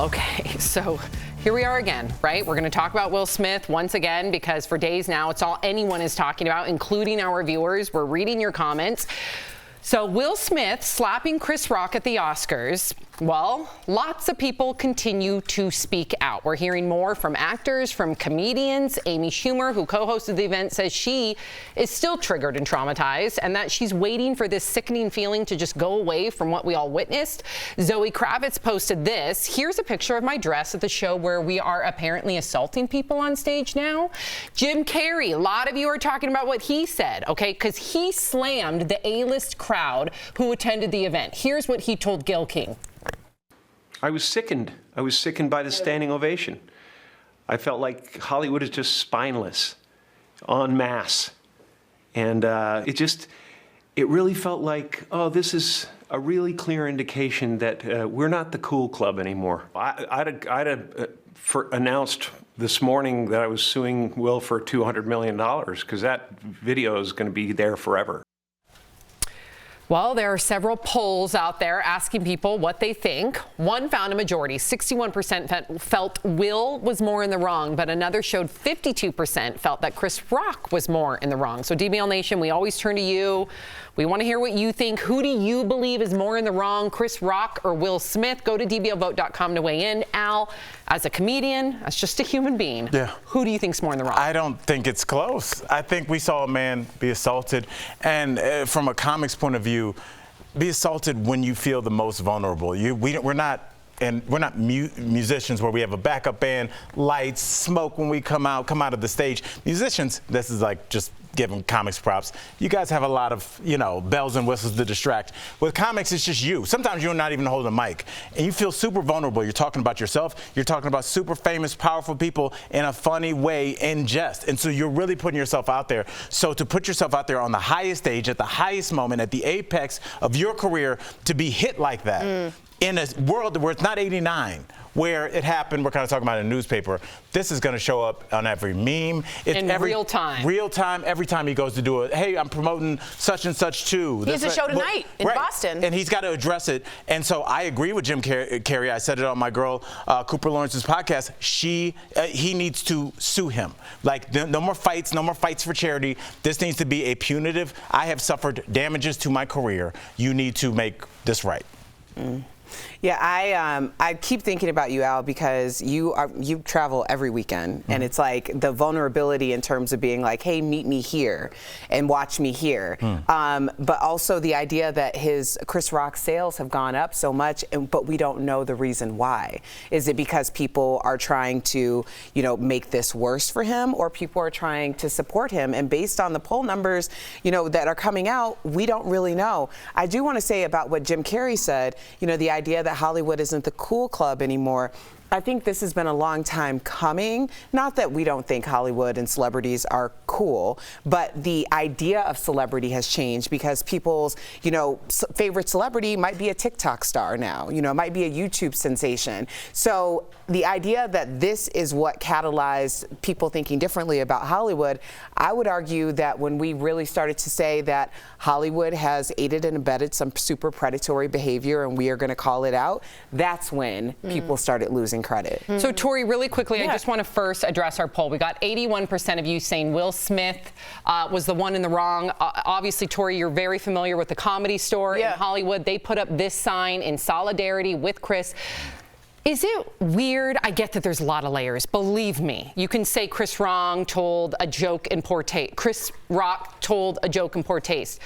Okay, so here we are again, right? We're going to talk about Will Smith once again because for days now, it's all anyone is talking about, including our viewers. We're reading your comments. So Will Smith slapping Chris Rock at the Oscars. Well, lots of people continue to speak out. We're hearing more from actors, from comedians. Amy Schumer, who co-hosted the event, says she is still triggered and traumatized and that she's waiting for this sickening feeling to just go away from what we all witnessed. Zoe Kravitz posted this. Here's a picture of my dress at the show where we are apparently assaulting people on stage now. Jim Carrey, a lot of you are talking about what he said, okay, because he slammed the A-list crowd who attended the event. Here's what he told Gayle King. I was sickened. I was sickened by the standing ovation. I felt like Hollywood is just spineless, en masse. And it really felt like, oh, this is a really clear indication that we're not the cool club anymore. I'd announced this morning that I was suing Will for $200 million because that video is going to be there forever. Well, there are several polls out there asking people what they think. One found a majority. 61% felt Will was more in the wrong, but another showed 52% felt that Chris Rock was more in the wrong. So DBL Nation, we always turn to you. We want to hear what you think. Who do you believe is more in the wrong, Chris Rock or Will Smith? Go to dblvote.com to weigh in. Al, as a comedian, as just a human being, who do you think's more in the wrong? I don't think it's close. I think we saw a man be assaulted, and from a comics point of view, be assaulted when you feel the most vulnerable. We're not musicians where we have a backup band, lights, smoke when we come out of the stage. Musicians, this is like just giving comics props. You guys have a lot of, bells and whistles to distract. With comics, it's just you. Sometimes you're not even holding a mic, and you feel super vulnerable. You're talking about yourself. You're talking about super famous, powerful people in a funny way, in jest. And so you're really putting yourself out there. So to put yourself out there on the highest stage, at the highest moment, at the apex of your career, to be hit like that, in a world where it's not 89, where it happened, we're kind of talking about in a newspaper, this is going to show up on every meme. It's in real time. Real time, every time he goes to do it. Hey, I'm promoting such and such too. He has a show tonight in Boston. And he's got to address it. And so I agree with Jim Carrey. I said it on my girl Cooper Lawrence's podcast. He needs to sue him. Like, no more fights for charity. This needs to be a punitive, I have suffered damages to my career. You need to make this right. Yeah, I keep thinking about you, Al, because you travel every weekend, and it's like the vulnerability in terms of being like, hey, meet me here and watch me here. But also the idea that Chris Rock sales have gone up so much, but we don't know the reason why. Is it because people are trying to, make this worse for him, or people are trying to support him? And based on the poll numbers, that are coming out, we don't really know. I do want to say about what Jim Carrey said, the idea that Hollywood isn't the cool club anymore. I think this has been a long time coming. Not that we don't think Hollywood and celebrities are cool, but the idea of celebrity has changed because people's, favorite celebrity might be a TikTok star now, it might be a YouTube sensation. So the idea that this is what catalyzed people thinking differently about Hollywood, I would argue that when we really started to say that Hollywood has aided and abetted some super predatory behavior and we are going to call it out, that's when people started losing credit. So Tori, really quickly, I just want to first address our poll. We got 81% of you saying Will Smith was the one in the wrong. Obviously, Tori, you're very familiar with the Comedy Store in Hollywood. They put up this sign in solidarity with Chris. Is it weird? I get that there's a lot of layers. Believe me, you can say Chris Rock told a joke in poor taste. Chris Rock told a joke in poor taste.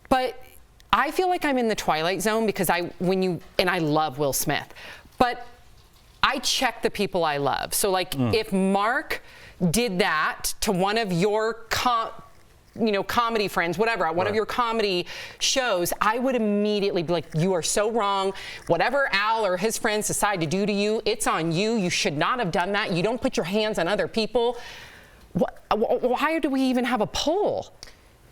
But I feel like I'm in the twilight zone because I love Will Smith, but I check the people I love. So like if Mark did that to one of your comedy friends, whatever, at one of your comedy shows, I would immediately be like, you are so wrong. Whatever Al or his friends decide to do to you, it's on you. You should not have done that. You don't put your hands on other people. Why do we even have a poll?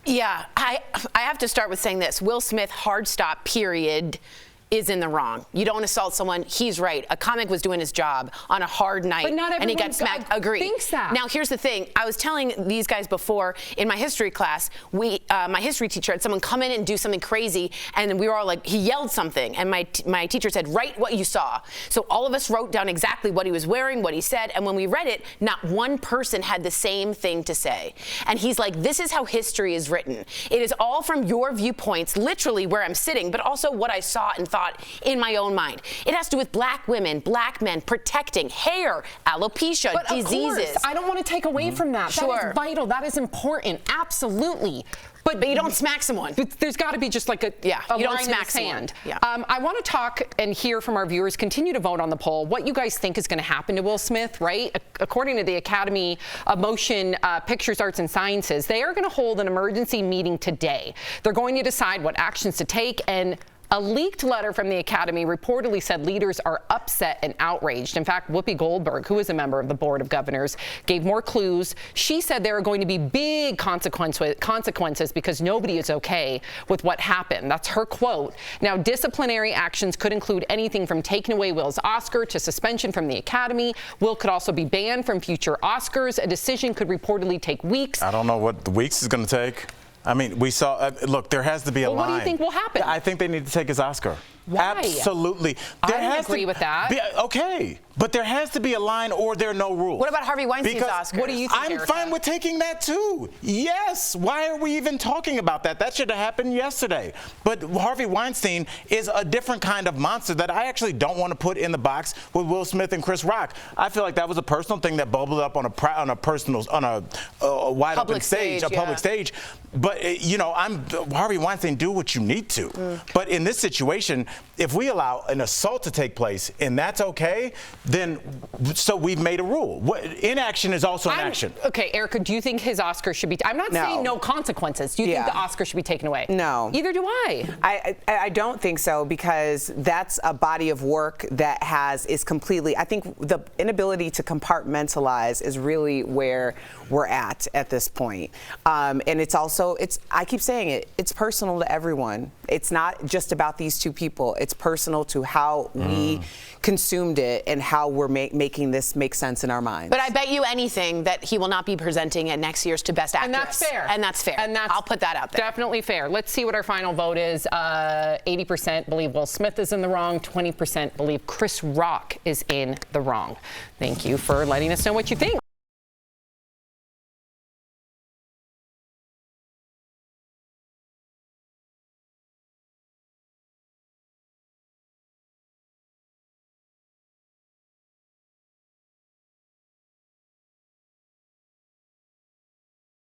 Yeah, I have to start with saying this. Will Smith, hard stop, period, is in the wrong. You don't assault someone. He's right. A comic was doing his job on a hard night, but not and he everyone got smacked. Agreed. Thinks that. Now, here's the thing. I was telling these guys before in my history class, my history teacher had someone come in and do something crazy, and we were all like, he yelled something, and my teacher said, write what you saw. So all of us wrote down exactly what he was wearing, what he said, and when we read it, not one person had the same thing to say. And he's like, this is how history is written. It is all from your viewpoints, literally where I'm sitting, but also what I saw and thought in my own mind. It has to do with black women, black men, protecting hair, alopecia, but diseases. Of course, I don't want to take away from that. Sure. That is vital. That is important. Absolutely. But you don't smack someone. There's got to be just like a you don't line smack in the sand. someone. Yeah. I want to talk and hear from our viewers. Continue to vote on the poll. What you guys think is going to happen to Will Smith, right? According to the Academy of Motion Pictures, Arts and Sciences, they are going to hold an emergency meeting today. They're going to decide what actions to take, and a leaked letter from the Academy reportedly said leaders are upset and outraged. In fact, Whoopi Goldberg, who is a member of the Board of Governors, gave more clues. She said there are going to be big consequences because nobody is okay with what happened. That's her quote. Now, disciplinary actions could include anything from taking away Will's Oscar to suspension from the Academy. Will could also be banned from future Oscars. A decision could reportedly take weeks. I don't know what the weeks is going to take. I mean, we saw, look, there has to be a line. What do you think will happen? I think they need to take his Oscar. Why? Absolutely. I agree with that. Okay, but there has to be a line or there are no rules. What about Harvey Weinstein's Oscar? What do you think, I'm Erica? fine with taking that too. Yes. Why are we even talking about that? That should have happened yesterday. But Harvey Weinstein is a different kind of monster that I actually don't want to put in the box with Will Smith and Chris Rock. I feel like that was a personal thing that bubbled up on a wide open stage, public stage. But you know, Harvey Weinstein. Do what you need to. But in this situation, if we allow an assault to take place and that's okay, then so we've made a rule. Inaction is also an action. Okay, Erica, do you think his Oscar should be? I'm not saying no consequences. Do you think the Oscar should be taken away? No. Either do I. I don't think so, because that's a body of work that is completely. I think the inability to compartmentalize is really where we're at this point. And it's also I keep saying it's personal to everyone. It's not just about these two people. It's personal to how we consumed it and how we're making this make sense in our minds. But I bet you anything that he will not be presenting at next year's to Best Actress. And that's fair. And that's fair. And I'll put that out there. Definitely fair. Let's see what our final vote is. 80% believe Will Smith is in the wrong. 20% believe Chris Rock is in the wrong. Thank you for letting us know what you think.